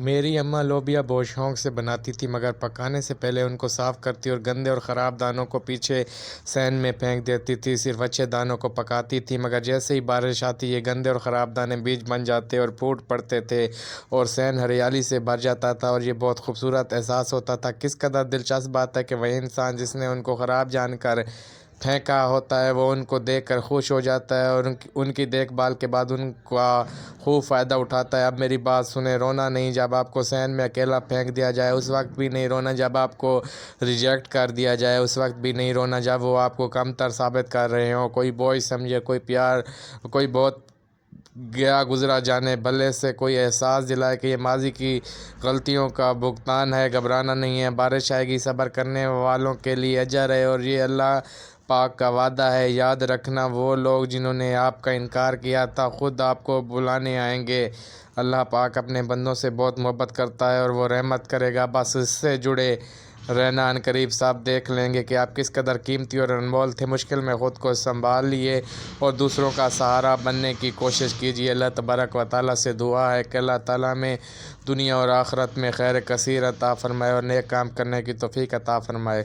میری اماں لوبیا بہت شوق سے بناتی تھی، مگر پکانے سے پہلے ان کو صاف کرتی اور گندے اور خراب دانوں کو پیچھے صحن میں پھینک دیتی تھی۔ صرف اچھے دانوں کو پکاتی تھی، مگر جیسے ہی بارش آتی یہ گندے اور خراب دانے بیج بن جاتے اور پھوٹ پڑتے تھے اور صحن ہریالی سے بھر جاتا تھا، اور یہ بہت خوبصورت احساس ہوتا تھا۔ کس قدر دلچسپ بات ہے کہ وہی انسان جس نے ان کو خراب جان کر پھینکا ہوتا ہے وہ ان کو دیکھ کر خوش ہو جاتا ہے اور ان کی دیکھ بھال کے بعد ان کا خوب فائدہ اٹھاتا ہے۔ اب میری بات سنیں، رونا نہیں جب آپ کو صحن میں اکیلا پھینک دیا جائے، اس وقت بھی نہیں رونا جب آپ کو ریجیکٹ کر دیا جائے، اس وقت بھی نہیں رونا جب وہ آپ کو کمتر ثابت کر رہے ہوں۔ کوئی بوجھ سمجھے، کوئی پیار، کوئی بہت گیا گزرا جانے بھلے سے کوئی احساس دلائے کہ یہ ماضی کی غلطیوں کا بھگتان ہے۔ گھبرانا نہیں ہے، بارش آئے گی، صبر کرنے والوں کے لیے اجر ہے اور یہ اللہ پاک کا وعدہ ہے۔ یاد رکھنا، وہ لوگ جنہوں نے آپ کا انکار کیا تھا خود آپ کو بلانے آئیں گے۔ اللہ پاک اپنے بندوں سے بہت محبت کرتا ہے اور وہ رحمت کرے گا، بس اس سے جڑے رہنا۔ عنقریب سب دیکھ لیں گے کہ آپ کس قدر قیمتی اور انمول تھے۔ مشکل میں خود کو سنبھالیے اور دوسروں کا سہارا بننے کی کوشش کیجیے۔ اللہ تبارک و تعالیٰ سے دعا ہے کہ اللہ تعالیٰ ہمیں دنیا اور آخرت میں خیر کثیر عطا فرمائے اور نیک کام کرنے کی توفیق عطا فرمائے۔